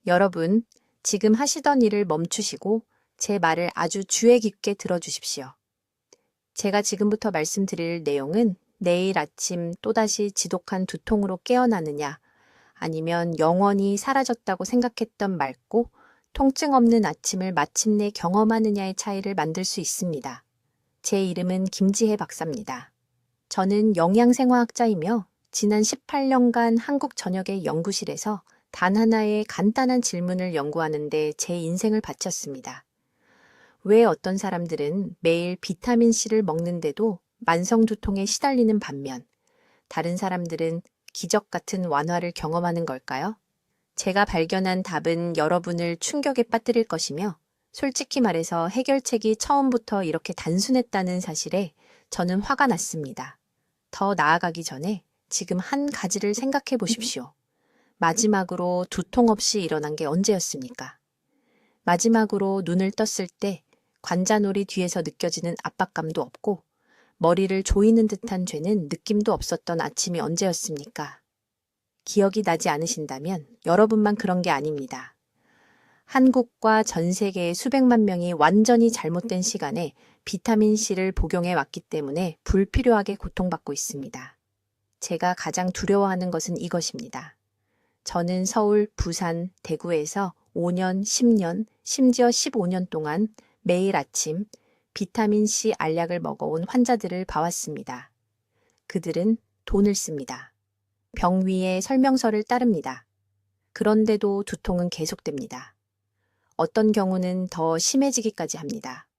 여러분, 지금 하시던 일을 멈추시고 제 말을 아주 주의 깊게 들어주십시오. 제가 지금부터 말씀드릴 내용은 내일 아침 또다시 지독한 두통으로 깨어나느냐, 아니면 영원히 사라졌다고 생각했던 맑고 통증 없는 아침을 마침내 경험하느냐의 차이를 만들 수 있습니다. 제 이름은 김지혜 박사입니다. 저는 영양생화학자이며 지난 18년간 한국 전역의 연구실에서 단 하나의 간단한 질문을 연구하는데 제 인생을 바쳤습니다. 왜 어떤 사람들은 매일 비타민C를 먹는데도 만성 두통에 시달리는 반면 다른 사람들은 기적 같은 완화를 경험하는 걸까요? 제가 발견한 답은 여러분을 충격에 빠뜨릴 것이며 솔직히 말해서 해결책이 처음부터 이렇게 단순했다는 사실에 저는 화가 났습니다. 더 나아가기 전에 지금 한 가지를 생각해 보십시오. 마지막으로 두통 없이 일어난 게 언제였습니까? 마지막으로 눈을 떴을 때 관자놀이 뒤에서 느껴지는 압박감도 없고 머리를 조이는 듯한 죄는 느낌도 없었던 아침이 언제였습니까? 기억이 나지 않으신다면 여러분만 그런 게 아닙니다. 한국과 전 세계의 수백만 명이 완전히 잘못된 시간에 비타민C를 복용해 왔기 때문에 불필요하게 고통받고 있습니다. 제가 가장 두려워하는 것은 이것입니다. 저는 서울, 부산, 대구에서 5년, 10년, 심지어 15년 동안 매일 아침 비타민C 알약을 먹어온 환자들을 봐왔습니다. 그들은 돈을 씁니다. 병 위에 설명서를 따릅니다. 그런데도 두통은 계속됩니다. 어떤 경우는 더 심해지기까지 합니다.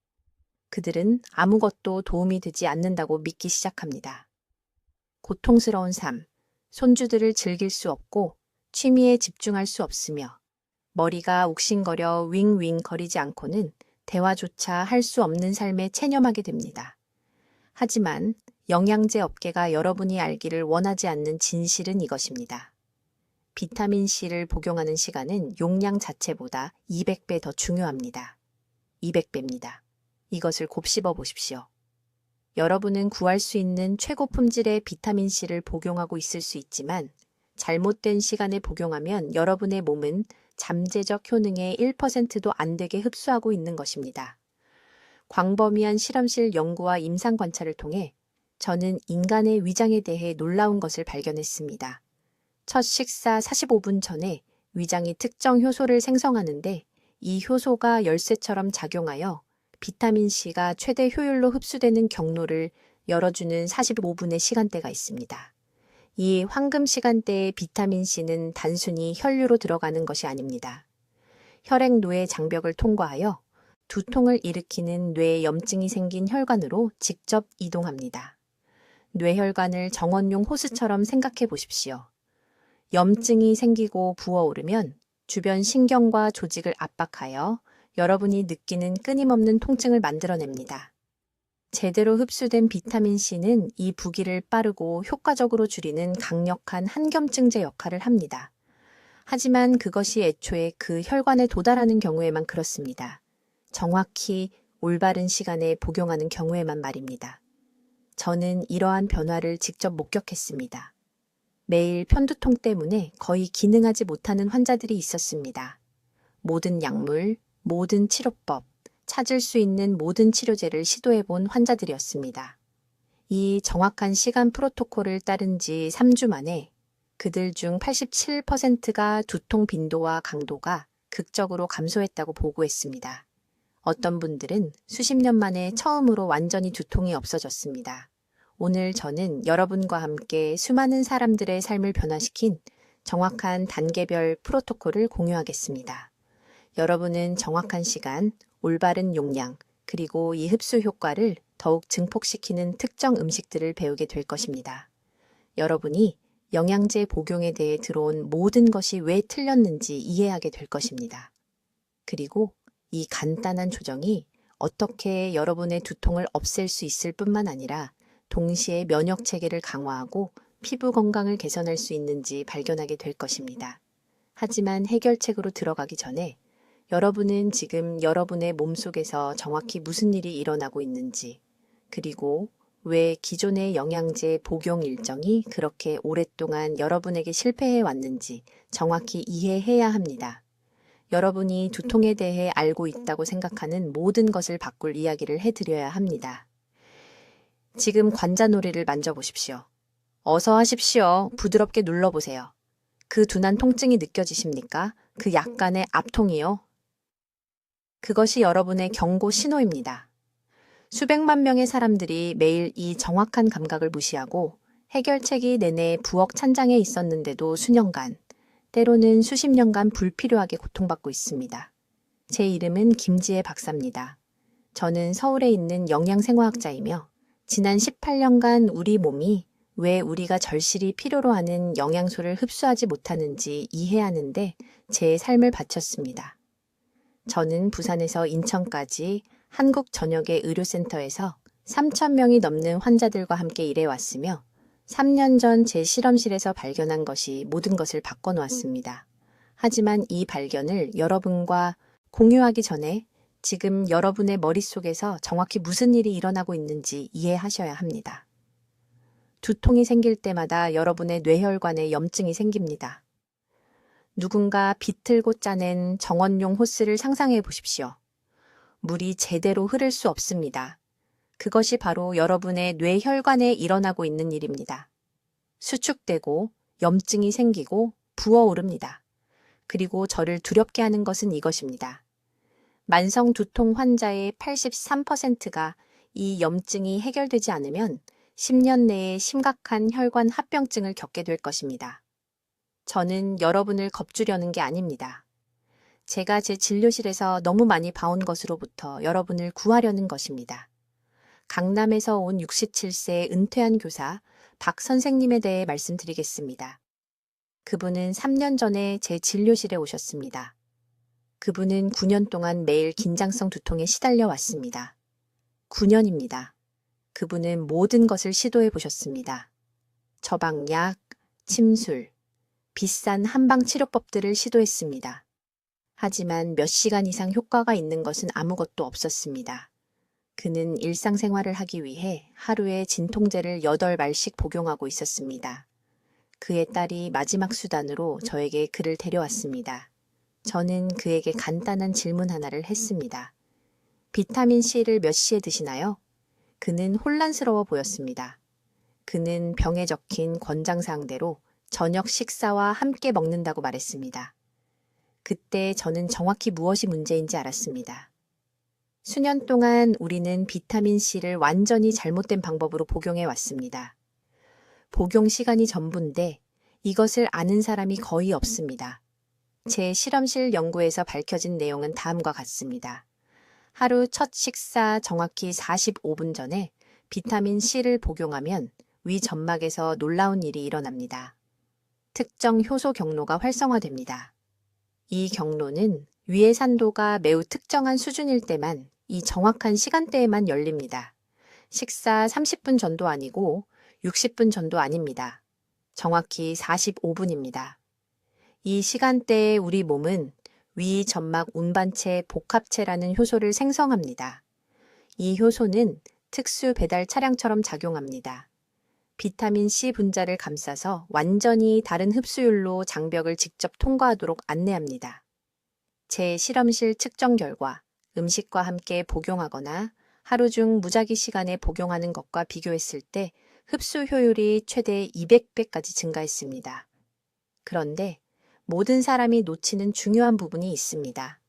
그들은 아무것도 도움이 되지 않는다고 믿기 시작합니다. 고통스러운 삶, 손주들을 즐길 수 없고 취미에 집중할 수 없으며 머리가 욱신거려 윙윙 거리지 않고는 대화조차 할 수 없는 삶에 체념하게 됩니다. 하지만 영양제 업계가 여러분이 알기를 원하지 않는 진실은 이것입니다. 비타민C를 복용하는 시간은 용량 자체보다 200배 더 중요합니다. 200배입니다. 이것을 곱씹어 보십시오. 여러분은 구할 수 있는 최고 품질의 비타민C를 복용하고 있을 수 있지만 잘못된 시간에 복용하면 여러분의 몸은 잠재적 효능의 1%도 안 되게 흡수하고 있는 것입니다. 광범위한 실험실 연구와 임상 관찰을 통해 저는 인간의 위장에 대해 놀라운 것을 발견했습니다. 첫 식사 45분 전에 위장이 특정 효소를 생성하는데 이 효소가 열쇠처럼 작용하여 비타민C가 최대 효율로 흡수되는 경로를 열어주는 45분의 시간대가 있습니다. 이 황금 시간대의 비타민C는 단순히 혈류로 들어가는 것이 아닙니다. 혈액노의 장벽을 통과하여 두통을 일으키는 뇌에 염증이 생긴 혈관으로 직접 이동합니다. 뇌혈관을 정원용 호스처럼 생각해 보십시오. 염증이 생기고 부어오르면 주변 신경과 조직을 압박하여 여러분이 느끼는 끊임없는 통증을 만들어냅니다. 제대로 흡수된 비타민C는 이 부기를 빠르고 효과적으로 줄이는 강력한 항염증제 역할을 합니다. 하지만 그것이 애초에 그 혈관에 도달하는 경우에만 그렇습니다. 정확히 올바른 시간에 복용하는 경우에만 말입니다. 저는 이러한 변화를 직접 목격했습니다. 매일 편두통 때문에 거의 기능하지 못하는 환자들이 있었습니다. 모든 약물, 모든 치료법, 찾을 수 있는 모든 치료제를 시도해본 환자들이었습니다. 이 정확한 시간 프로토콜을 따른 지 3주 만에 그들 중 87%가 두통 빈도와 강도가 극적으로 감소했다고 보고했습니다. 어떤 분들은 수십 년 만에 처음으로 완전히 두통이 없어졌습니다. 오늘 저는 여러분과 함께 수많은 사람들의 삶을 변화시킨 정확한 단계별 프로토콜을 공유하겠습니다. 여러분은 정확한 시간, 올바른 용량, 그리고 이 흡수 효과를 더욱 증폭시키는 특정 음식들을 배우게 될 것입니다. 여러분이 영양제 복용에 대해 들어온 모든 것이 왜 틀렸는지 이해하게 될 것입니다. 그리고 이 간단한 조정이 어떻게 여러분의 두통을 없앨 수 있을 뿐만 아니라 동시에 면역 체계를 강화하고 피부 건강을 개선할 수 있는지 발견하게 될 것입니다. 하지만 해결책으로 들어가기 전에 여러분은 지금 여러분의 몸속에서 정확히 무슨 일이 일어나고 있는지, 그리고 왜 기존의 영양제 복용 일정이 그렇게 오랫동안 여러분에게 실패해 왔는지 정확히 이해해야 합니다. 여러분이 두통에 대해 알고 있다고 생각하는 모든 것을 바꿀 이야기를 해드려야 합니다. 지금 관자놀이를 만져보십시오. 어서 하십시오. 부드럽게 눌러보세요. 그 둔한 통증이 느껴지십니까? 그 약간의 압통이요? 그것이 여러분의 경고 신호입니다. 수백만 명의 사람들이 매일 이 정확한 감각을 무시하고 해결책이 내내 부엌 찬장에 있었는데도 수년간, 때로는 수십 년간 불필요하게 고통받고 있습니다. 제 이름은 김지혜 박사입니다. 저는 서울에 있는 영양생화학자이며 지난 18년간 우리 몸이 왜 우리가 절실히 필요로 하는 영양소를 흡수하지 못하는지 이해하는데 제 삶을 바쳤습니다. 저는 부산에서 인천까지 한국 전역의 의료센터에서 3,000명이 넘는 환자들과 함께 일해왔으며 3년 전 제 실험실에서 발견한 것이 모든 것을 바꿔놓았습니다. 하지만 이 발견을 여러분과 공유하기 전에 지금 여러분의 머릿속에서 정확히 무슨 일이 일어나고 있는지 이해하셔야 합니다. 두통이 생길 때마다 여러분의 뇌혈관에 염증이 생깁니다. 누군가 비틀고 짜낸 정원용 호스를 상상해 보십시오. 물이 제대로 흐를 수 없습니다. 그것이 바로 여러분의 뇌혈관에 일어나고 있는 일입니다. 수축되고 염증이 생기고 부어오릅니다. 그리고 저를 두렵게 하는 것은 이것입니다. 만성 두통 환자의 83%가 이 염증이 해결되지 않으면 10년 내에 심각한 혈관 합병증을 겪게 될 것입니다. 저는 여러분을 겁주려는 게 아닙니다. 제가 제 진료실에서 너무 많이 봐온 것으로부터 여러분을 구하려는 것입니다. 강남에서 온 67세 은퇴한 교사 박 선생님에 대해 말씀드리겠습니다. 그분은 3년 전에 제 진료실에 오셨습니다. 그분은 9년 동안 매일 긴장성 두통에 시달려 왔습니다. 9년입니다. 그분은 모든 것을 시도해 보셨습니다. 처방약, 침술, 비싼 한방 치료법들을 시도했습니다. 하지만 몇 시간 이상 효과가 있는 것은 아무것도 없었습니다. 그는 일상생활을 하기 위해 하루에 진통제를 8말씩 복용하고 있었습니다. 그의 딸이 마지막 수단으로 저에게 그를 데려왔습니다. 저는 그에게 간단한 질문 하나를 했습니다. 비타민 C를 몇 시에 드시나요? 그는 혼란스러워 보였습니다. 그는 병에 적힌 권장사항대로 저녁 식사와 함께 먹는다고 말했습니다. 그때 저는 정확히 무엇이 문제인지 알았습니다. 수년 동안 우리는 비타민 C를 완전히 잘못된 방법으로 복용해 왔습니다. 복용 시간이 전부인데 이것을 아는 사람이 거의 없습니다. 제 실험실 연구에서 밝혀진 내용은 다음과 같습니다. 하루 첫 식사 정확히 45분 전에 비타민 C를 복용하면 위 점막에서 놀라운 일이 일어납니다. 특정 효소 경로가 활성화됩니다. 이 경로는 위의 산도가 매우 특정한 수준일 때만 이 정확한 시간대에만 열립니다. 식사 30분 전도 아니고 60분 전도 아닙니다. 정확히 45분입니다. 이 시간대에 우리 몸은 위 점막 운반체 복합체라는 효소를 생성합니다. 이 효소는 특수 배달 차량처럼 작용합니다. 비타민 C 분자를 감싸서 완전히 다른 흡수율로 장벽을 직접 통과하도록 안내합니다. 제 실험실 측정 결과 음식과 함께 복용하거나 하루 중 무작위 시간에 복용하는 것과 비교했을 때 흡수 효율이 최대 200배까지 증가했습니다. 그런데 모든 사람이 놓치는 중요한 부분이 있습니다.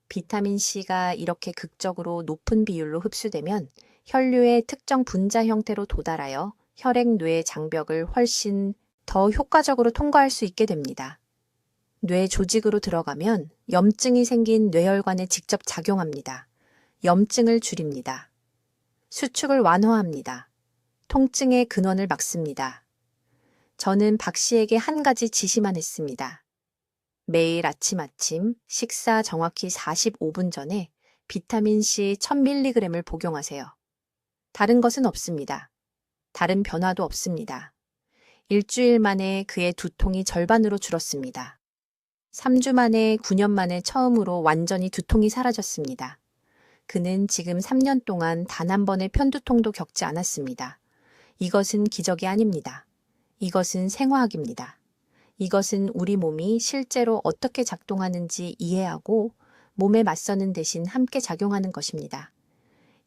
비타민 C가 이렇게 극적으로 높은 비율로 흡수되면 혈류의 특정 분자 형태로 도달하여 혈액-뇌 장벽을 훨씬 더 효과적으로 통과할 수 있게 됩니다. 뇌 조직으로 들어가면 염증이 생긴 뇌혈관에 직접 작용합니다. 염증을 줄입니다. 수축을 완화합니다. 통증의 근원을 막습니다. 저는 박 씨에게 한 가지 지시만 했습니다. 매일 아침 식사 정확히 45분 전에 비타민 C 1000mg을 복용하세요. 다른 것은 없습니다. 다른 변화도 없습니다. 일주일 만에 그의 두통이 절반으로 줄었습니다. 3주 만에 9년 만에 처음으로 완전히 두통이 사라졌습니다. 그는 지금 3년 동안 단 한 번의 편두통도 겪지 않았습니다. 이것은 기적이 아닙니다. 이것은 생화학입니다. 이것은 우리 몸이 실제로 어떻게 작동하는지 이해하고 몸에 맞서는 대신 함께 작용하는 것입니다.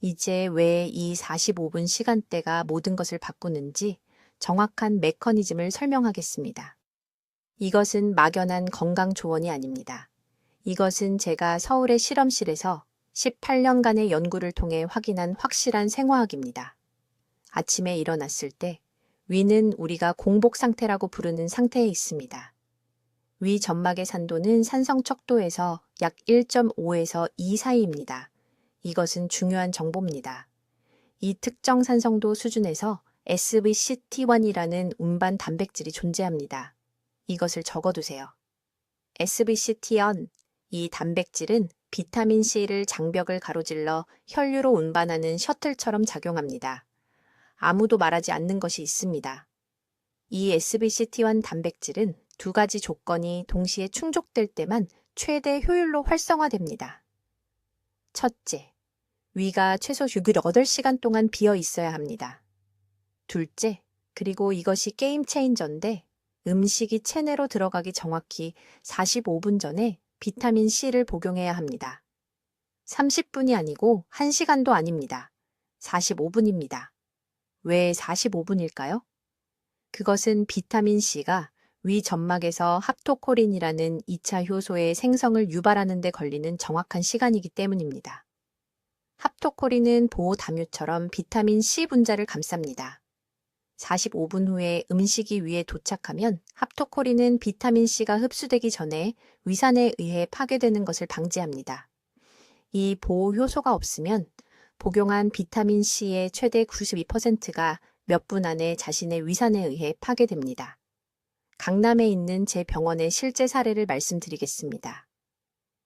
이제 왜 이 45분 시간대가 모든 것을 바꾸는지 정확한 메커니즘을 설명하겠습니다. 이것은 막연한 건강 조언이 아닙니다. 이것은 제가 서울의 실험실에서 18년간의 연구를 통해 확인한 확실한 생화학입니다. 아침에 일어났을 때 위는 우리가 공복 상태라고 부르는 상태에 있습니다. 위 점막의 산도는 산성 척도에서 약 1.5에서 2 사이입니다. 이것은 중요한 정보입니다. 이 특정 산성도 수준에서 SVCT1이라는 운반 단백질이 존재합니다. 이것을 적어두세요. SVCT1, 이 단백질은 비타민 C를 장벽을 가로질러 혈류로 운반하는 셔틀처럼 작용합니다. 아무도 말하지 않는 것이 있습니다. 이 SVCT1 단백질은 두 가지 조건이 동시에 충족될 때만 최대 효율로 활성화됩니다. 첫째, 위가 최소 8시간 동안 비어 있어야 합니다. 둘째, 그리고 이것이 게임 체인저인데 음식이 체내로 들어가기 정확히 45분 전에 비타민 C를 복용해야 합니다. 30분이 아니고 1시간도 아닙니다. 45분입니다. 왜 45분일까요? 그것은 비타민 C가 위 점막에서 합토코린이라는 2차 효소의 생성을 유발하는 데 걸리는 정확한 시간이기 때문입니다. 합토코린은 보호담요처럼 비타민 C 분자를 감쌉니다. 45분 후에 음식이 위에 도착하면 합토코린은 비타민 C가 흡수되기 전에 위산에 의해 파괴되는 것을 방지합니다. 이 보호 효소가 없으면 복용한 비타민 C의 최대 92%가 몇 분 안에 자신의 위산에 의해 파괴됩니다. 강남에 있는 제 병원의 실제 사례를 말씀드리겠습니다.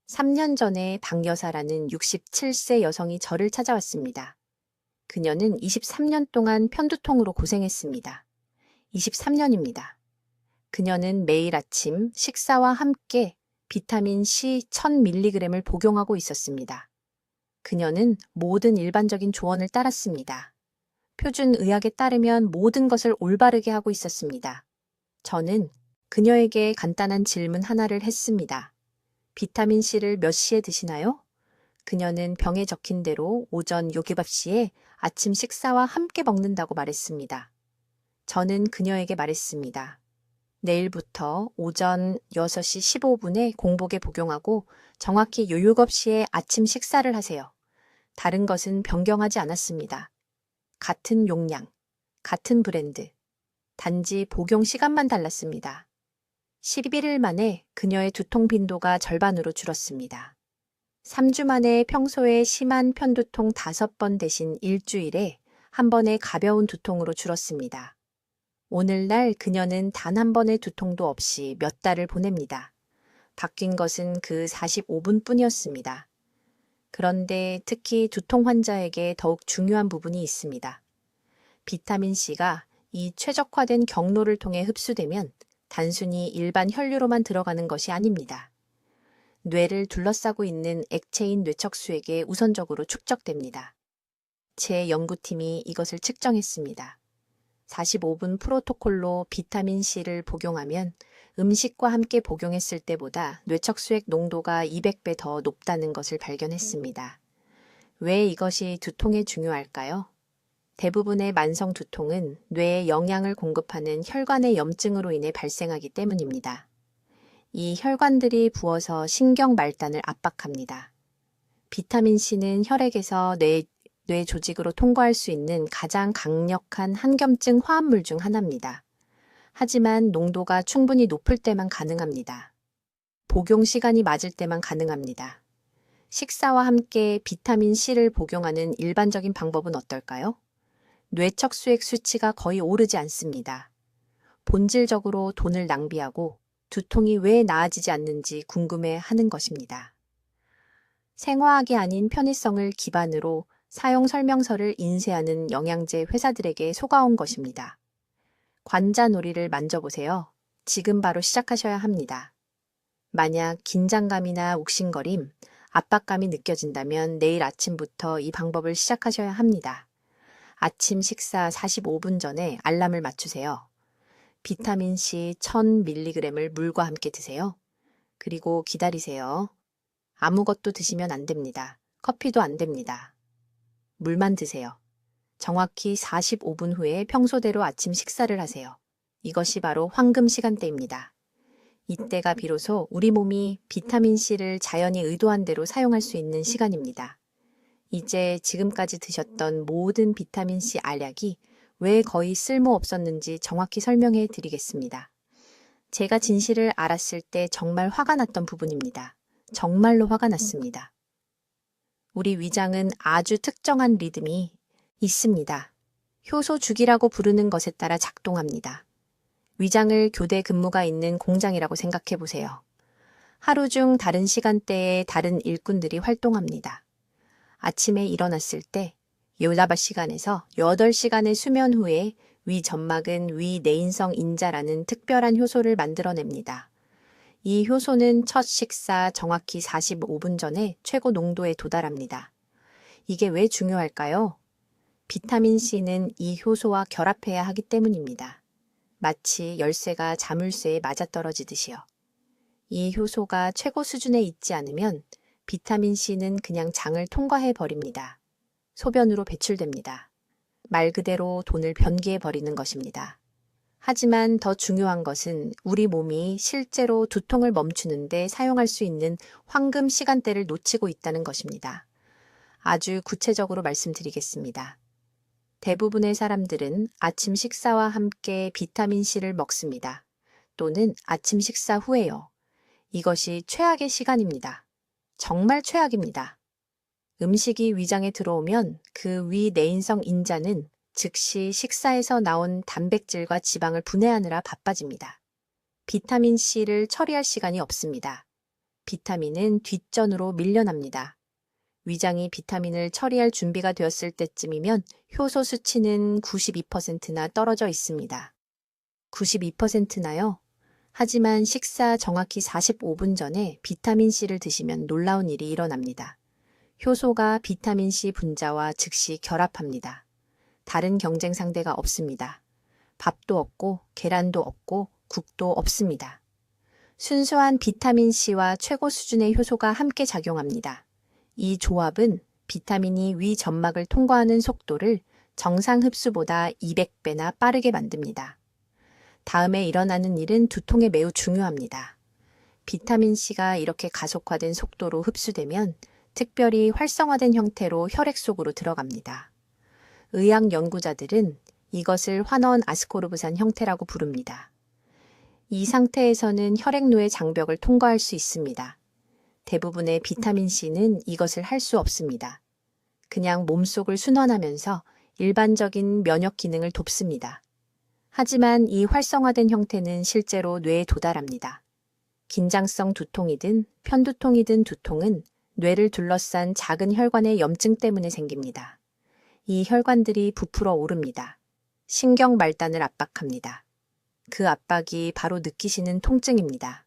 3년 전에 박 여사라는 67세 여성이 저를 찾아왔습니다. 그녀는 23년 동안 편두통으로 고생했습니다. 23년입니다. 그녀는 매일 아침 식사와 함께 비타민 C 1000mg을 복용하고 있었습니다. 그녀는 모든 일반적인 조언을 따랐습니다. 표준 의학에 따르면 모든 것을 올바르게 하고 있었습니다. 저는 그녀에게 간단한 질문 하나를 했습니다. 비타민 C를 몇 시에 드시나요? 그녀는 병에 적힌 대로 오전 요기밥 시에 아침 식사와 함께 먹는다고 말했습니다. 저는 그녀에게 말했습니다. 내일부터 오전 6시 15분에 공복에 복용하고 정확히 요 7시에 아침 식사를 하세요. 다른 것은 변경하지 않았습니다. 같은 용량, 같은 브랜드, 단지 복용 시간만 달랐습니다. 11일 만에 그녀의 두통 빈도가 절반으로 줄었습니다. 3주 만에 평소에 심한 편두통 5번 대신 일주일에 한 번의 가벼운 두통으로 줄었습니다. 오늘날 그녀는 단 한 번의 두통도 없이 몇 달을 보냅니다. 바뀐 것은 그 45분 뿐이었습니다. 그런데 특히 두통 환자에게 더욱 중요한 부분이 있습니다. 비타민 C가 이 최적화된 경로를 통해 흡수되면 단순히 일반 혈류로만 들어가는 것이 아닙니다. 뇌를 둘러싸고 있는 액체인 뇌척수에게 우선적으로 축적됩니다. 제 연구팀이 이것을 측정했습니다. 45분 프로토콜로 비타민 C를 복용하면 음식과 함께 복용했을 때보다 뇌척수액 농도가 200배 더 높다는 것을 발견했습니다. 왜 이것이 두통에 중요할까요? 대부분의 만성 두통은 뇌에 영양을 공급하는 혈관의 염증으로 인해 발생하기 때문입니다. 이 혈관들이 부어서 신경 말단을 압박합니다. 비타민 C는 혈액에서 뇌 조직으로 통과할 수 있는 가장 강력한 항염증 화합물 중 하나입니다. 하지만 농도가 충분히 높을 때만 가능합니다. 복용 시간이 맞을 때만 가능합니다. 식사와 함께 비타민 C를 복용하는 일반적인 방법은 어떨까요? 뇌척수액 수치가 거의 오르지 않습니다. 본질적으로 돈을 낭비하고 두통이 왜 나아지지 않는지 궁금해하는 것입니다. 생화학이 아닌 편의성을 기반으로 사용 설명서를 인쇄하는 영양제 회사들에게 속아온 것입니다. 관자놀이를 만져보세요. 지금 바로 시작하셔야 합니다. 만약 긴장감이나 욱신거림, 압박감이 느껴진다면 내일 아침부터 이 방법을 시작하셔야 합니다. 아침 식사 45분 전에 알람을 맞추세요. 비타민C 1000mg을 물과 함께 드세요. 그리고 기다리세요. 아무것도 드시면 안 됩니다. 커피도 안 됩니다. 물만 드세요. 정확히 45분 후에 평소대로 아침 식사를 하세요. 이것이 바로 황금 시간대입니다. 이때가 비로소 우리 몸이 비타민C를 자연이 의도한 대로 사용할 수 있는 시간입니다. 이제 지금까지 드셨던 모든 비타민C 알약이 왜 거의 쓸모없었는지 정확히 설명해 드리겠습니다. 제가 진실을 알았을 때 정말 화가 났던 부분입니다. 정말로 화가 났습니다. 우리 위장은 아주 특정한 리듬이 있습니다. 효소 주기라고 부르는 것에 따라 작동합니다. 위장을 교대 근무가 있는 공장이라고 생각해 보세요. 하루 중 다른 시간대에 다른 일꾼들이 활동합니다. 아침에 일어났을 때 18시간에서 8시간의 수면 후에 위 점막은 위 내인성 인자라는 특별한 효소를 만들어냅니다. 이 효소는 첫 식사 정확히 45분 전에 최고 농도에 도달합니다. 이게 왜 중요할까요? 비타민C는 이 효소와 결합해야 하기 때문입니다. 마치 열쇠가 자물쇠에 맞아떨어지듯이요. 이 효소가 최고 수준에 있지 않으면 비타민C는 그냥 장을 통과해 버립니다. 소변으로 배출됩니다. 말 그대로 돈을 변기해 버리는 것입니다. 하지만 더 중요한 것은 우리 몸이 실제로 두통을 멈추는데 사용할 수 있는 황금 시간대를 놓치고 있다는 것입니다. 아주 구체적으로 말씀드리겠습니다. 대부분의 사람들은 아침 식사와 함께 비타민C를 먹습니다. 또는 아침 식사 후에요. 이것이 최악의 시간입니다. 정말 최악입니다. 음식이 위장에 들어오면 그 위 내인성 인자는 즉시 식사에서 나온 단백질과 지방을 분해하느라 바빠집니다. 비타민C를 처리할 시간이 없습니다. 비타민은 뒷전으로 밀려납니다. 위장이 비타민을 처리할 준비가 되었을 때쯤이면 효소 수치는 92%나 떨어져 있습니다. 92%나요? 하지만 식사 정확히 45분 전에 비타민C를 드시면 놀라운 일이 일어납니다. 효소가 비타민C 분자와 즉시 결합합니다. 다른 경쟁 상대가 없습니다. 밥도 없고 계란도 없고 국도 없습니다. 순수한 비타민C와 최고 수준의 효소가 함께 작용합니다. 이 조합은 비타민이 위 점막을 통과하는 속도를 정상 흡수보다 200배나 빠르게 만듭니다. 다음에 일어나는 일은 두통에 매우 중요합니다. 비타민C가 이렇게 가속화된 속도로 흡수되면 특별히 활성화된 형태로 혈액 속으로 들어갑니다. 의학 연구자들은 이것을 환원 아스코르브산 형태라고 부릅니다. 이 상태에서는 혈액로의 장벽을 통과할 수 있습니다. 대부분의 비타민C는 이것을 할 수 없습니다. 그냥 몸속을 순환하면서 일반적인 면역 기능을 돕습니다. 하지만 이 활성화된 형태는 실제로 뇌에 도달합니다. 긴장성 두통이든 편두통이든 두통은 뇌를 둘러싼 작은 혈관의 염증 때문에 생깁니다. 이 혈관들이 부풀어 오릅니다. 신경 말단을 압박합니다. 그 압박이 바로 느끼시는 통증입니다.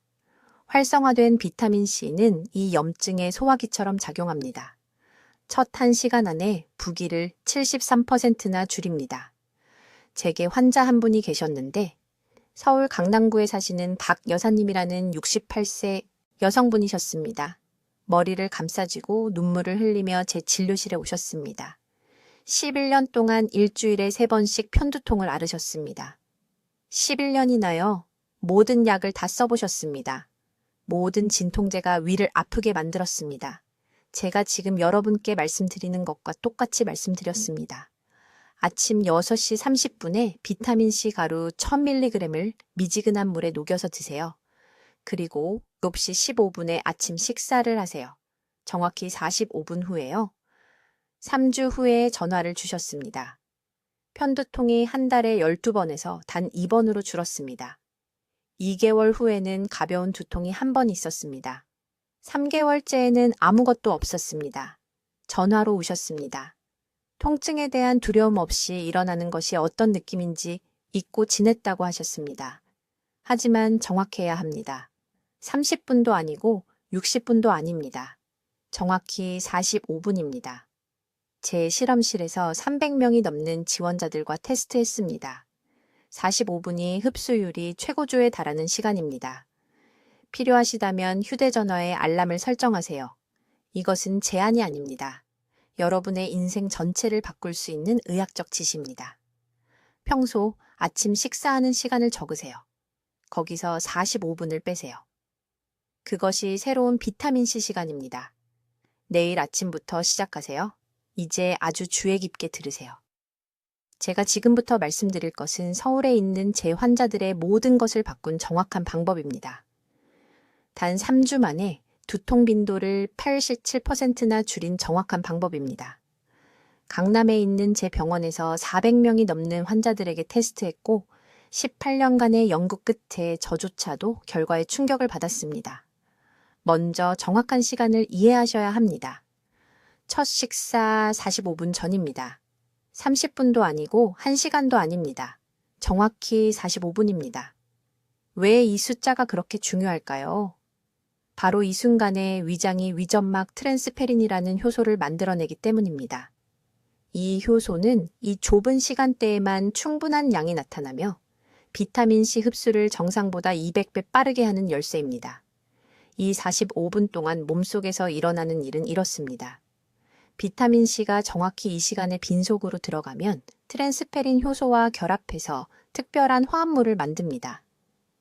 활성화된 비타민C는 이 염증의 소화기처럼 작용합니다. 첫 1시간 안에 부기를 73%나 줄입니다. 제게 환자 한 분이 계셨는데 서울 강남구에 사시는 박 여사님이라는 68세 여성분이셨습니다. 머리를 감싸쥐고 눈물을 흘리며 제 진료실에 오셨습니다. 11년 동안 일주일에 3번씩 편두통을 앓으셨습니다. 11년이나요. 모든 약을 다 써보셨습니다. 모든 진통제가 위를 아프게 만들었습니다. 제가 지금 여러분께 말씀드리는 것과 똑같이 말씀드렸습니다. 아침 6시 30분에 비타민C 가루 1000mg을 미지근한 물에 녹여서 드세요. 그리고 7시 15분에 아침 식사를 하세요. 정확히 45분 후에요. 3주 후에 전화를 주셨습니다. 편두통이 한 달에 12번에서 단 2번으로 줄었습니다. 2개월 후에는 가벼운 두통이 한 번 있었습니다. 3개월째에는 아무것도 없었습니다. 전화로 오셨습니다. 통증에 대한 두려움 없이 일어나는 것이 어떤 느낌인지 잊고 지냈다고 하셨습니다. 하지만 정확해야 합니다. 30분도 아니고 60분도 아닙니다. 정확히 45분입니다. 제 실험실에서 300명이 넘는 지원자들과 테스트했습니다. 45분이 흡수율이 최고조에 달하는 시간입니다. 필요하시다면 휴대전화에 알람을 설정하세요. 이것은 제한이 아닙니다. 여러분의 인생 전체를 바꿀 수 있는 의학적 지시입니다. 평소 아침 식사하는 시간을 적으세요. 거기서 45분을 빼세요. 그것이 새로운 비타민C 시간입니다. 내일 아침부터 시작하세요. 이제 아주 주의 깊게 들으세요. 제가 지금부터 말씀드릴 것은 서울에 있는 제 환자들의 모든 것을 바꾼 정확한 방법입니다. 단 3주 만에 두통 빈도를 87%나 줄인 정확한 방법입니다. 강남에 있는 제 병원에서 400명이 넘는 환자들에게 테스트했고 18년간의 연구 끝에 저조차도 결과에 충격을 받았습니다. 먼저 정확한 시간을 이해하셔야 합니다. 첫 식사 45분 전입니다. 30분도 아니고 1시간도 아닙니다. 정확히 45분입니다. 왜 이 숫자가 그렇게 중요할까요? 바로 이 순간에 위장이 위점막 트랜스페린이라는 효소를 만들어내기 때문입니다. 이 효소는 이 좁은 시간대에만 충분한 양이 나타나며 비타민C 흡수를 정상보다 200배 빠르게 하는 열쇠입니다. 이 45분 동안 몸속에서 일어나는 일은 이렇습니다. 비타민C가 정확히 이 시간에 빈속으로 들어가면 트랜스페린 효소와 결합해서 특별한 화합물을 만듭니다.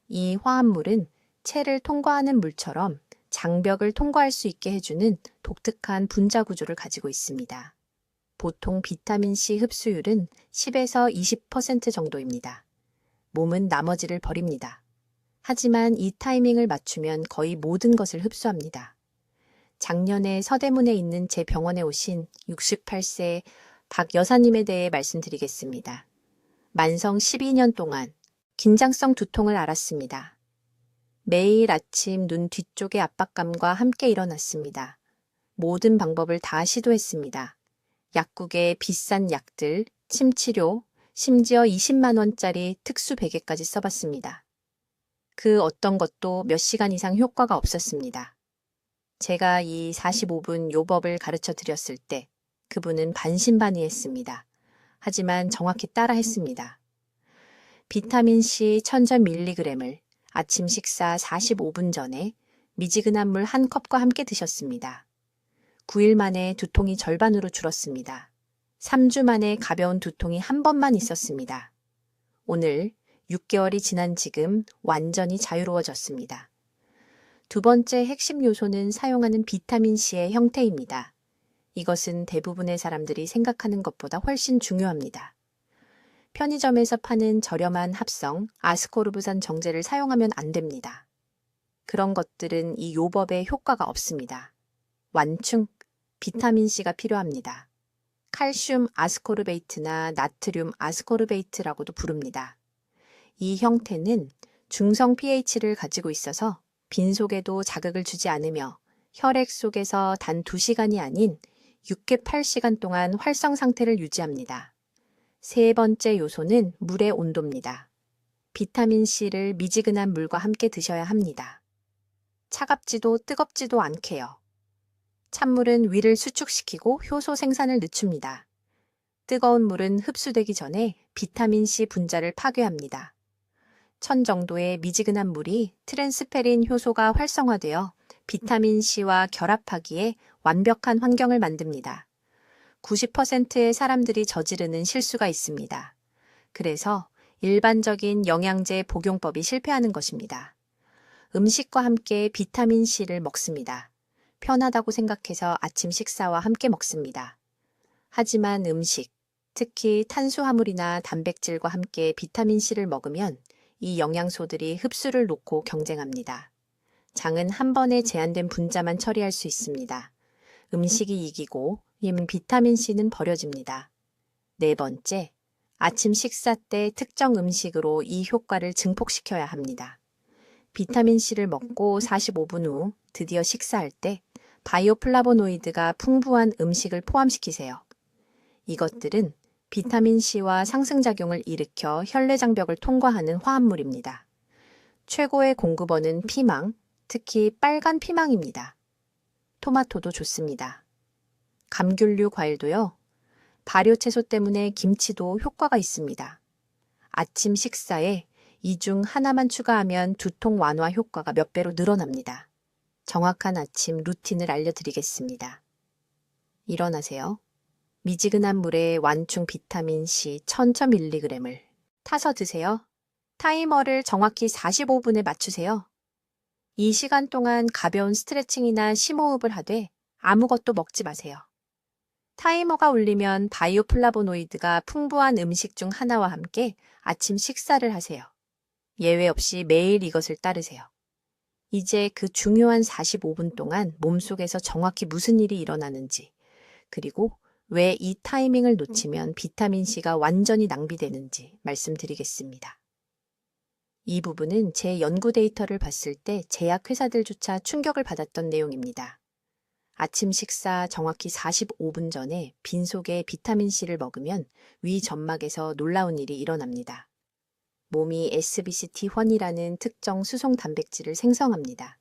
이 화합물은 체를 통과하는 물처럼 장벽을 통과할 수 있게 해주는 독특한 분자 구조를 가지고 있습니다. 보통 비타민C 흡수율은 10에서 20% 정도입니다. 몸은 나머지를 버립니다. 하지만 이 타이밍을 맞추면 거의 모든 것을 흡수합니다. 작년에 서대문에 있는 제 병원에 오신 68세 박 여사님에 대해 말씀드리겠습니다. 만성 12년 동안 긴장성 두통을 앓았습니다. 매일 아침 눈 뒤쪽의 압박감과 함께 일어났습니다. 모든 방법을 다 시도했습니다. 약국의 비싼 약들, 침치료, 심지어 20만 원짜리 특수 베개까지 써봤습니다. 그 어떤 것도 몇 시간 이상 효과가 없었습니다. 제가 이 45분 요법을 가르쳐 드렸을 때 그분은 반신반의했습니다. 하지만 정확히 따라했습니다. 비타민C 1000mg을 아침 식사 45분 전에 미지근한 물 1컵과 함께 드셨습니다. 9일 만에 두통이 절반으로 줄었습니다. 3주 만에 가벼운 두통이 한 번만 있었습니다. 오늘 6개월이 지난 지금 완전히 자유로워졌습니다. 두 번째 핵심 요소는 사용하는 비타민C의 형태입니다. 이것은 대부분의 사람들이 생각하는 것보다 훨씬 중요합니다. 편의점에서 파는 저렴한 합성 아스코르브산 정제를 사용하면 안 됩니다. 그런 것들은 이 요법에 효과가 없습니다. 완충, 비타민C가 필요합니다. 칼슘 아스코르베이트나 나트륨 아스코르베이트라고도 부릅니다. 이 형태는 중성 pH를 가지고 있어서 빈속에도 자극을 주지 않으며 혈액 속에서 단 2시간이 아닌 6개 8시간 동안 활성 상태를 유지합니다. 세 번째 요소는 물의 온도입니다. 비타민C를 미지근한 물과 함께 드셔야 합니다. 차갑지도 뜨겁지도 않게요. 찬물은 위를 수축시키고 효소 생산을 늦춥니다. 뜨거운 물은 흡수되기 전에 비타민C 분자를 파괴합니다. 1000 정도의 미지근한 물이 트랜스페린 효소가 활성화되어 비타민C와 결합하기에 완벽한 환경을 만듭니다. 90%의 사람들이 저지르는 실수가 있습니다. 그래서 일반적인 영양제 복용법이 실패하는 것입니다. 음식과 함께 비타민C를 먹습니다. 편하다고 생각해서 아침 식사와 함께 먹습니다. 하지만 음식, 특히 탄수화물이나 단백질과 함께 비타민C를 먹으면 이 영양소들이 흡수를 놓고 경쟁합니다. 장은 한 번에 제한된 분자만 처리할 수 있습니다. 음식이 이기고 비타민C는 버려집니다. 네 번째, 아침 식사 때 특정 음식으로 이 효과를 증폭시켜야 합니다. 비타민C를 먹고 45분 후 드디어 식사할 때 바이오플라보노이드가 풍부한 음식을 포함시키세요. 이것들은 비타민C와 상승작용을 일으켜 혈내장벽을 통과하는 화합물입니다. 최고의 공급원은 피망, 특히 빨간 피망입니다. 토마토도 좋습니다. 감귤류 과일도요. 발효채소 때문에 김치도 효과가 있습니다. 아침 식사에 이 중 하나만 추가하면 두통 완화 효과가 몇 배로 늘어납니다. 정확한 아침 루틴을 알려드리겠습니다. 일어나세요. 미지근한 물에 완충 비타민 C 1000mg을 타서 드세요. 타이머를 정확히 45분에 맞추세요. 이 시간 동안 가벼운 스트레칭이나 심호흡을 하되 아무것도 먹지 마세요. 타이머가 울리면 바이오플라보노이드가 풍부한 음식 중 하나와 함께 아침 식사를 하세요. 예외 없이 매일 이것을 따르세요. 이제 그 중요한 45분 동안 몸속에서 정확히 무슨 일이 일어나는지, 그리고 왜 이 타이밍을 놓치면 비타민C가 완전히 낭비되는지 말씀드리겠습니다. 이 부분은 제 연구 데이터를 봤을 때 제약회사들조차 충격을 받았던 내용입니다. 아침 식사 정확히 45분 전에 빈속에 비타민C를 먹으면 위 점막에서 놀라운 일이 일어납니다. 몸이 SBCT1이라는 특정 수송 단백질을 생성합니다.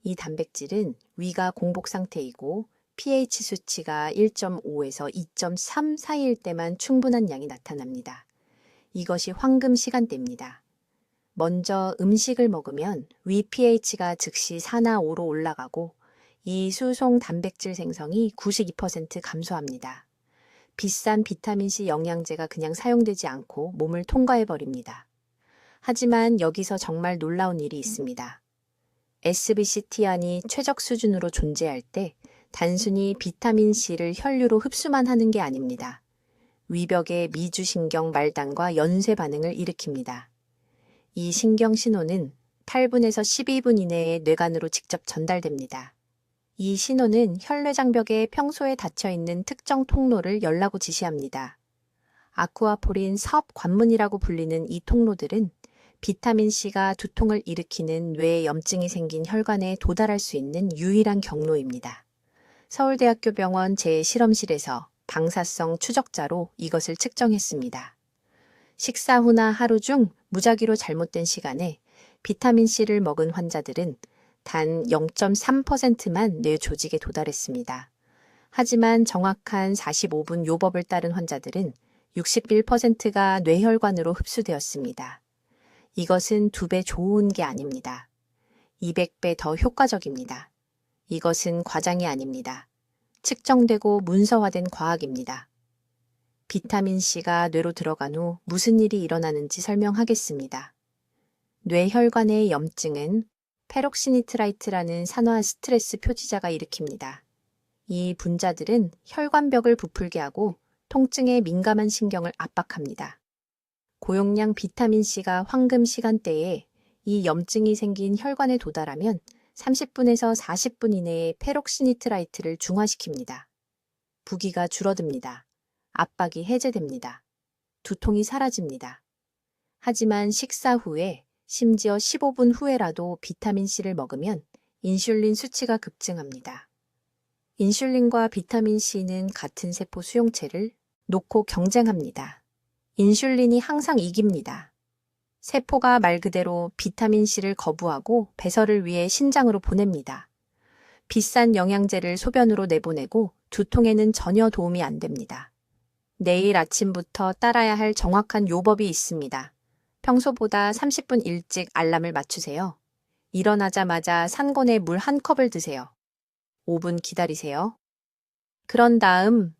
이 단백질은 위가 공복 상태이고 pH 수치가 1.5에서 2.3 사이일 때만 충분한 양이 나타납니다. 이것이 황금 시간대입니다. 먼저 음식을 먹으면 위 pH가 즉시 4나 5로 올라가고 이 수송 단백질 생성이 92% 감소합니다. 비싼 비타민C 영양제가 그냥 사용되지 않고 몸을 통과해버립니다. 하지만 여기서 정말 놀라운 일이 있습니다. SBCT안이 최적 수준으로 존재할 때 단순히 비타민C를 혈류로 흡수만 하는 게 아닙니다. 위벽의 미주신경 말단과 연쇄 반응을 일으킵니다. 이 신경 신호는 8분에서 12분 이내에 뇌간으로 직접 전달됩니다. 이 신호는 혈뇌장벽에 평소에 닫혀있는 특정 통로를 열라고 지시합니다. 아쿠아포린 섭 관문이라고 불리는 이 통로들은 비타민C가 두통을 일으키는 뇌에 염증이 생긴 혈관에 도달할 수 있는 유일한 경로입니다. 서울대학교 병원 제 실험실에서 방사성 추적자로 이것을 측정했습니다. 식사 후나 하루 중 무작위로 잘못된 시간에 비타민C를 먹은 환자들은 단 0.3%만 뇌 조직에 도달했습니다. 하지만 정확한 45분 요법을 따른 환자들은 61%가 뇌혈관으로 흡수되었습니다. 이것은 2배 좋은 게 아닙니다. 200배 더 효과적입니다. 이것은 과장이 아닙니다. 측정되고 문서화된 과학입니다. 비타민C가 뇌로 들어간 후 무슨 일이 일어나는지 설명하겠습니다. 뇌혈관의 염증은 페록시니트라이트라는 산화 스트레스 표지자가 일으킵니다. 이 분자들은 혈관벽을 부풀게 하고 통증에 민감한 신경을 압박합니다. 고용량 비타민C가 황금 시간대에 이 염증이 생긴 혈관에 도달하면 30분에서 40분 이내에 페록시니트라이트를 중화시킵니다. 부기가 줄어듭니다. 압박이 해제됩니다. 두통이 사라집니다. 하지만 식사 후에 심지어 15분 후에라도 비타민C를 먹으면 인슐린 수치가 급증합니다. 인슐린과 비타민C는 같은 세포 수용체를 놓고 경쟁합니다. 인슐린이 항상 이깁니다. 세포가 말 그대로 비타민C를 거부하고 배설을 위해 신장으로 보냅니다. 비싼 영양제를 소변으로 내보내고 두통에는 전혀 도움이 안 됩니다. 내일 아침부터 따라야 할 정확한 요법이 있습니다. 평소보다 30분 일찍 알람을 맞추세요. 일어나자마자 산곤에 물 한 컵을 드세요. 5분 기다리세요. 그런 다음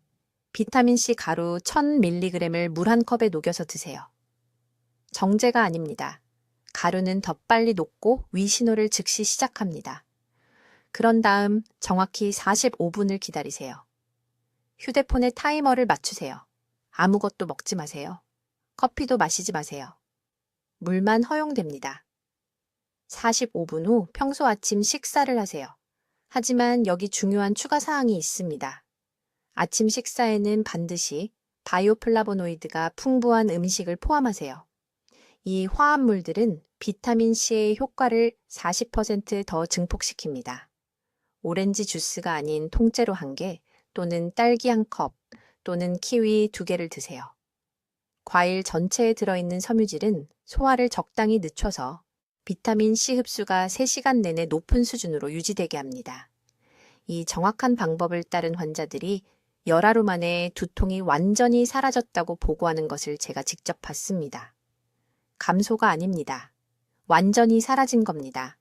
비타민C 가루 1000mg을 물 한 컵에 녹여서 드세요. 정제가 아닙니다. 가루는 더 빨리 녹고 위 신호를 즉시 시작합니다. 그런 다음 정확히 45분을 기다리세요. 휴대폰에 타이머를 맞추세요. 아무것도 먹지 마세요. 커피도 마시지 마세요. 물만 허용됩니다. 45분 후 평소 아침 식사를 하세요. 하지만 여기 중요한 추가 사항이 있습니다. 아침 식사에는 반드시 바이오플라보노이드가 풍부한 음식을 포함하세요. 이 화합물들은 비타민C의 효과를 40% 더 증폭시킵니다. 오렌지 주스가 아닌 통째로 1개 또는 딸기 1컵 또는 키위 2개를 드세요. 과일 전체에 들어있는 섬유질은 소화를 적당히 늦춰서 비타민C 흡수가 3시간 내내 높은 수준으로 유지되게 합니다. 이 정확한 방법을 따른 환자들이 열하루 만에 두통이 완전히 사라졌다고 보고하는 것을 제가 직접 봤습니다. 감소가 아닙니다. 완전히 사라진 겁니다.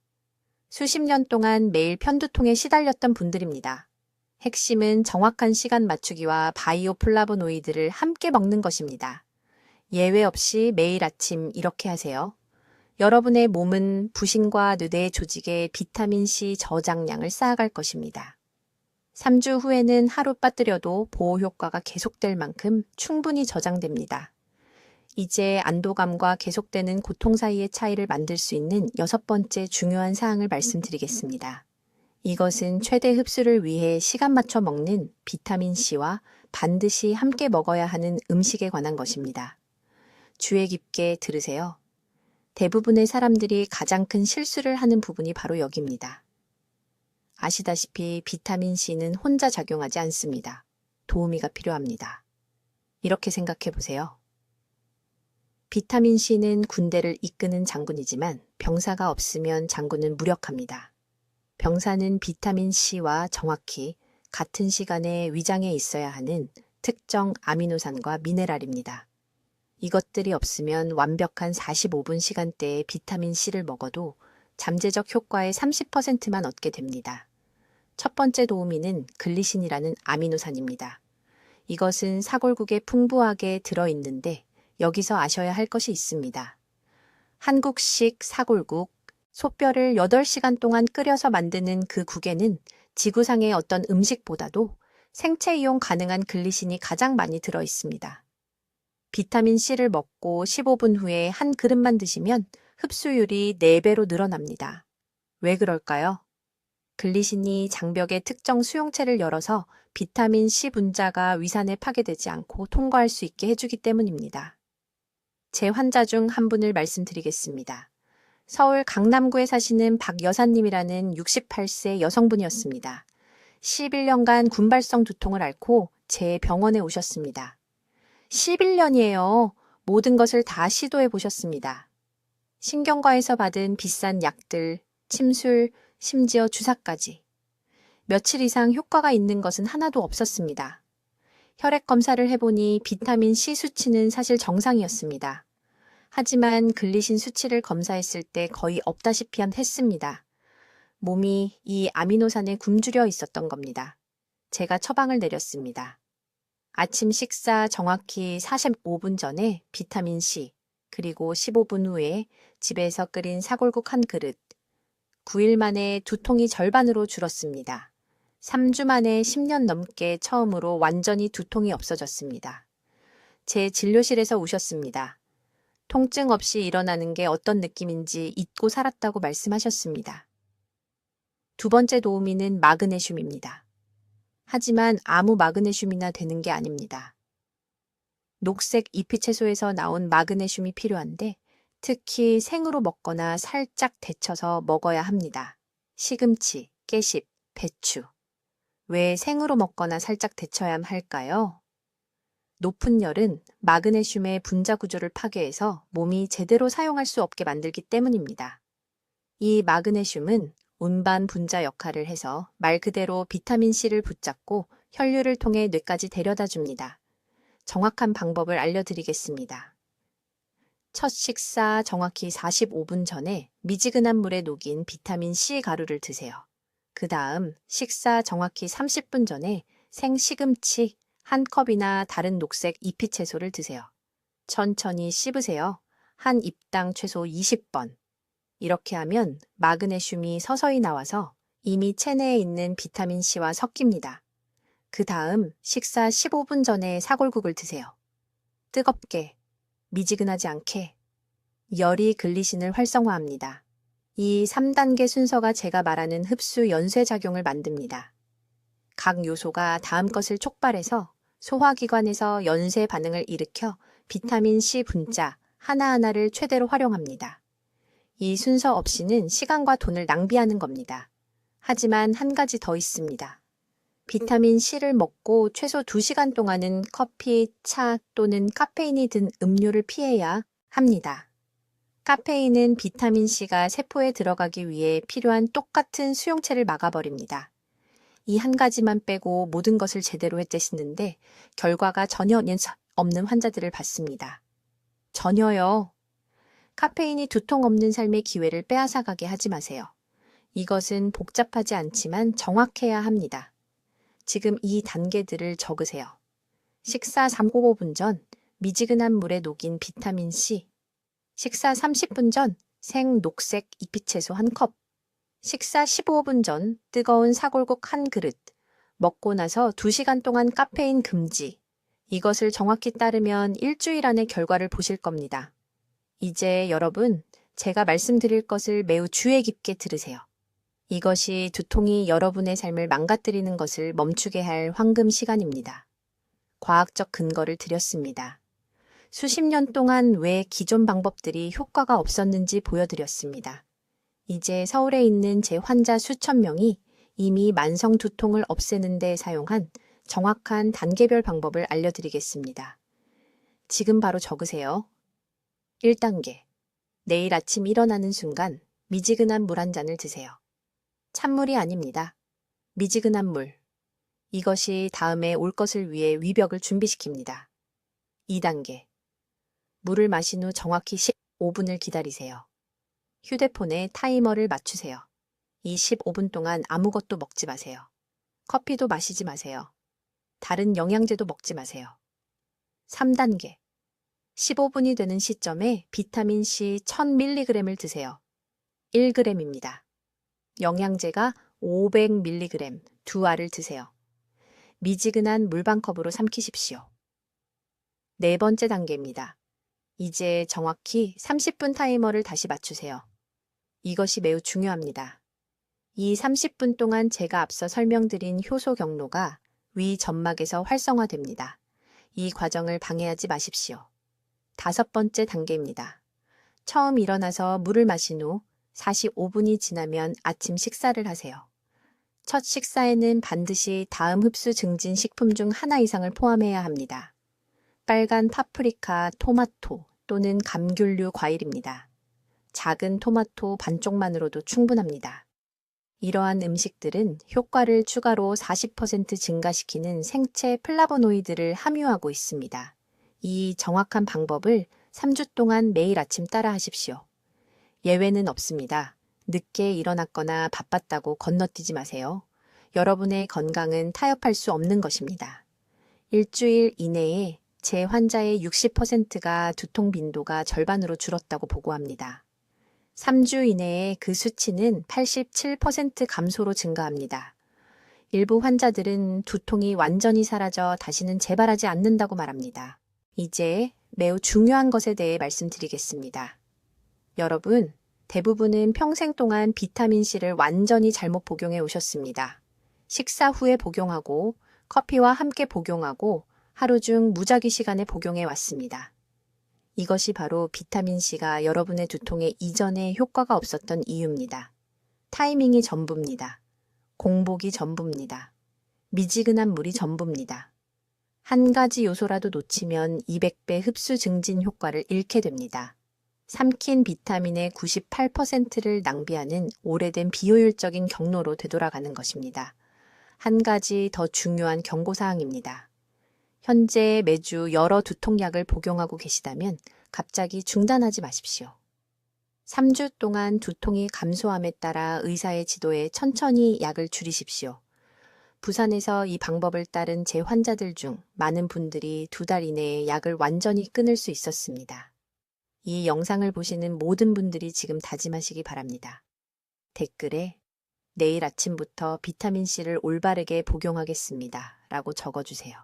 수십 년 동안 매일 편두통에 시달렸던 분들입니다. 핵심은 정확한 시간 맞추기와 바이오 플라보노이드를 함께 먹는 것입니다. 예외 없이 매일 아침 이렇게 하세요. 여러분의 몸은 부신과 뇌 조직에 비타민C 저장량을 쌓아갈 것입니다. 3주 후에는 하루 빠뜨려도 보호 효과가 계속될 만큼 충분히 저장됩니다. 이제 안도감과 계속되는 고통 사이의 차이를 만들 수 있는 6번째 중요한 사항을 말씀드리겠습니다. 이것은 최대 흡수를 위해 시간 맞춰 먹는 비타민C와 반드시 함께 먹어야 하는 음식에 관한 것입니다. 주의 깊게 들으세요. 대부분의 사람들이 가장 큰 실수를 하는 부분이 바로 여기입니다. 아시다시피 비타민C는 혼자 작용하지 않습니다. 도우미가 필요합니다. 이렇게 생각해 보세요. 비타민C는 군대를 이끄는 장군이지만 병사가 없으면 장군은 무력합니다. 병사는 비타민C와 정확히 같은 시간에 위장에 있어야 하는 특정 아미노산과 미네랄입니다. 이것들이 없으면 완벽한 45분 시간대에 비타민C를 먹어도 잠재적 효과의 30%만 얻게 됩니다. 첫 번째 도우미는 글리신이라는 아미노산입니다. 이것은 사골국에 풍부하게 들어있는데 여기서 아셔야 할 것이 있습니다. 한국식 사골국, 솥뼈를 8시간 동안 끓여서 만드는 그 국에는 지구상의 어떤 음식보다도 생체 이용 가능한 글리신이 가장 많이 들어 있습니다. 비타민C를 먹고 15분 후에 한 그릇만 드시면 흡수율이 4배로 늘어납니다. 왜 그럴까요? 글리신이 장벽의 특정 수용체를 열어서 비타민C 분자가 위산에 파괴되지 않고 통과할 수 있게 해주기 때문입니다. 제 환자 중 한 분을 말씀드리겠습니다. 서울 강남구에 사시는 박 여사님이라는 68세 여성분이었습니다. 11년간 군발성 두통을 앓고 제 병원에 오셨습니다. 11년이에요. 모든 것을 다 시도해 보셨습니다. 신경과에서 받은 비싼 약들, 침술, 심지어 주사까지. 며칠 이상 효과가 있는 것은 하나도 없었습니다. 혈액 검사를 해보니 비타민C 수치는 사실 정상이었습니다. 하지만 글리신 수치를 검사했을 때 거의 없다시피 했습니다. 몸이 이 아미노산에 굶주려 있었던 겁니다. 제가 처방을 내렸습니다. 아침 식사 정확히 45분 전에 비타민C, 그리고 15분 후에 집에서 끓인 사골국 한 그릇. 9일 만에 두통이 절반으로 줄었습니다. 3주 만에 10년 넘게 처음으로 완전히 두통이 없어졌습니다. 제 진료실에서 우셨습니다. 통증 없이 일어나는 게 어떤 느낌인지 잊고 살았다고 말씀하셨습니다. 두 번째 도우미는 마그네슘입니다. 하지만 아무 마그네슘이나 되는 게 아닙니다. 녹색 잎이채소에서 나온 마그네슘이 필요한데 특히 생으로 먹거나 살짝 데쳐서 먹어야 합니다. 시금치, 깨씹, 배추. 왜 생으로 먹거나 살짝 데쳐야 할까요? 높은 열은 마그네슘의 분자 구조를 파괴해서 몸이 제대로 사용할 수 없게 만들기 때문입니다. 이 마그네슘은 운반 분자 역할을 해서 말 그대로 비타민C를 붙잡고 혈류를 통해 뇌까지 데려다 줍니다. 정확한 방법을 알려드리겠습니다. 첫 식사 정확히 45분 전에 미지근한 물에 녹인 비타민C 가루를 드세요. 그 다음 식사 정확히 30분 전에 생시금치 한 컵이나 다른 녹색 잎이채소를 드세요. 천천히 씹으세요. 한 입당 최소 20번. 이렇게 하면 마그네슘이 서서히 나와서 이미 체내에 있는 비타민C와 섞입니다. 그 다음 식사 15분 전에 사골국을 드세요. 뜨겁게, 미지근하지 않게. 열이 글리신을 활성화합니다. 이 3단계 순서가 제가 말하는 흡수 연쇄작용을 만듭니다. 각 요소가 다음 것을 촉발해서 소화기관에서 연쇄 반응을 일으켜 비타민C 분자 하나하나를 최대로 활용합니다. 이 순서 없이는 시간과 돈을 낭비하는 겁니다. 하지만 한 가지 더 있습니다. 비타민C를 먹고 최소 2시간 동안은 커피, 차 또는 카페인이 든 음료를 피해야 합니다. 카페인은 비타민C가 세포에 들어가기 위해 필요한 똑같은 수용체를 막아버립니다. 이 한 가지만 빼고 모든 것을 제대로 해제시는데 결과가 전혀 없는 환자들을 봤습니다. 전혀요. 카페인이 두통 없는 삶의 기회를 빼앗아가게 하지 마세요. 이것은 복잡하지 않지만 정확해야 합니다. 지금 이 단계들을 적으세요. 식사 35분 전 미지근한 물에 녹인 비타민 C. 식사 30분 전 생녹색 이피채소 1컵. 식사 15분 전 뜨거운 사골국 1그릇. 먹고 나서 2시간 동안 카페인 금지. 이것을 정확히 따르면 일주일 안에 결과를 보실 겁니다. 이제 여러분, 제가 말씀드릴 것을 매우 주의 깊게 들으세요. 이것이 두통이 여러분의 삶을 망가뜨리는 것을 멈추게 할 황금 시간입니다. 과학적 근거를 드렸습니다. 수십 년 동안 왜 기존 방법들이 효과가 없었는지 보여드렸습니다. 이제 서울에 있는 제 환자 수천 명이 이미 만성 두통을 없애는 데 사용한 정확한 단계별 방법을 알려드리겠습니다. 지금 바로 적으세요. 1단계. 내일 아침 일어나는 순간 미지근한 물 한 잔을 드세요. 찬물이 아닙니다. 미지근한 물. 이것이 다음에 올 것을 위해 위벽을 준비시킵니다. 2단계. 물을 마신 후 정확히 15분을 기다리세요. 휴대폰에 타이머를 맞추세요. 이 15분 동안 아무것도 먹지 마세요. 커피도 마시지 마세요. 다른 영양제도 먹지 마세요. 3단계. 15분이 되는 시점에 비타민 C 1000mg을 드세요. 1g입니다. 영양제가 500mg 2알을 드세요. 미지근한 물 반 컵으로 삼키십시오. 네 번째 단계입니다. 이제 정확히 30분 타이머를 다시 맞추세요. 이것이 매우 중요합니다. 이 30분 동안 제가 앞서 설명드린 효소 경로가 위 점막에서 활성화됩니다. 이 과정을 방해하지 마십시오. 5번째 단계입니다. 처음 일어나서 물을 마신 후 45분이 지나면 아침 식사를 하세요. 첫 식사에는 반드시 다음 흡수 증진 식품 중 하나 이상을 포함해야 합니다. 빨간 파프리카, 토마토 또는 감귤류 과일입니다. 작은 토마토 반쪽만으로도 충분합니다. 이러한 음식들은 효과를 추가로 40% 증가시키는 생체 플라보노이드를 함유하고 있습니다. 이 정확한 방법을 3주 동안 매일 아침 따라 하십시오. 예외는 없습니다. 늦게 일어났거나 바빴다고 건너뛰지 마세요. 여러분의 건강은 타협할 수 없는 것입니다. 일주일 이내에 제 환자의 60%가 두통 빈도가 절반으로 줄었다고 보고합니다. 3주 이내에 그 수치는 87% 감소로 증가합니다. 일부 환자들은 두통이 완전히 사라져 다시는 재발하지 않는다고 말합니다. 이제 매우 중요한 것에 대해 말씀드리겠습니다. 여러분, 대부분은 평생 동안 비타민C를 완전히 잘못 복용해 오셨습니다. 식사 후에 복용하고 커피와 함께 복용하고 하루 중 무작위 시간에 복용해 왔습니다. 이것이 바로 비타민C가 여러분의 두통에 이전에 효과가 없었던 이유입니다. 타이밍이 전부입니다. 공복이 전부입니다. 미지근한 물이 전부입니다. 한 가지 요소라도 놓치면 200배 흡수 증진 효과를 잃게 됩니다. 삼킨 비타민의 98%를 낭비하는 오래된 비효율적인 경로로 되돌아가는 것입니다. 한 가지 더 중요한 경고사항입니다. 현재 매주 여러 두통약을 복용하고 계시다면 갑자기 중단하지 마십시오. 3주 동안 두통이 감소함에 따라 의사의 지도에 천천히 약을 줄이십시오. 부산에서 이 방법을 따른 제 환자들 중 많은 분들이 2달 이내에 약을 완전히 끊을 수 있었습니다. 이 영상을 보시는 모든 분들이 지금 다짐하시기 바랍니다. 댓글에 내일 아침부터 비타민C를 올바르게 복용하겠습니다. 라고 적어주세요.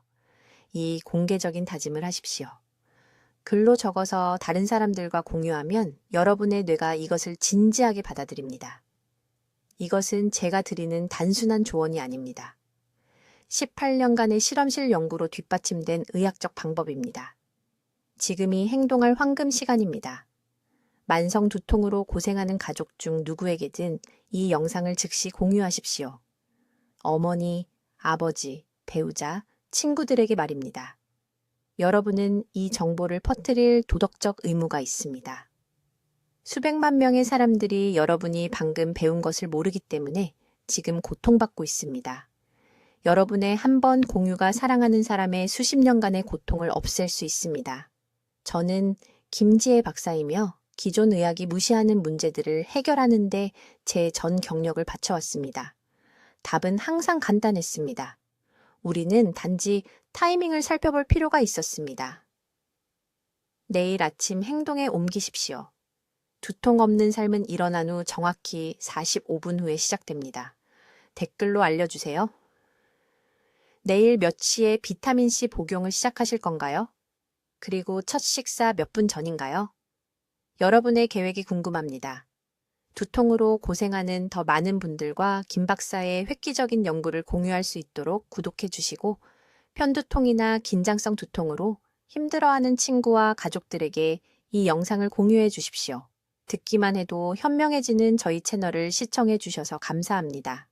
이 공개적인 다짐을 하십시오. 글로 적어서 다른 사람들과 공유하면 여러분의 뇌가 이것을 진지하게 받아들입니다. 이것은 제가 드리는 단순한 조언이 아닙니다. 18년간의 실험실 연구로 뒷받침된 의학적 방법입니다. 지금이 행동할 황금 시간입니다. 만성 두통으로 고생하는 가족 중 누구에게든 이 영상을 즉시 공유하십시오. 어머니, 아버지, 배우자, 친구들에게 말입니다. 여러분은 이 정보를 퍼뜨릴 도덕적 의무가 있습니다. 수백만 명의 사람들이 여러분이 방금 배운 것을 모르기 때문에 지금 고통받고 있습니다. 여러분의 한 번 공유가 사랑하는 사람의 수십 년간의 고통을 없앨 수 있습니다. 저는 김지혜 박사이며 기존 의학이 무시하는 문제들을 해결하는데 제 전 경력을 바쳐왔습니다. 답은 항상 간단했습니다. 우리는 단지 타이밍을 살펴볼 필요가 있었습니다. 내일 아침 행동에 옮기십시오. 두통 없는 삶은 일어난 후 정확히 45분 후에 시작됩니다. 댓글로 알려주세요. 내일 몇 시에 비타민C 복용을 시작하실 건가요? 그리고 첫 식사 몇 분 전인가요? 여러분의 계획이 궁금합니다. 두통으로 고생하는 더 많은 분들과 김 박사의 획기적인 연구를 공유할 수 있도록 구독해 주시고 편두통이나 긴장성 두통으로 힘들어하는 친구와 가족들에게 이 영상을 공유해 주십시오. 듣기만 해도 현명해지는 저희 채널을 시청해 주셔서 감사합니다.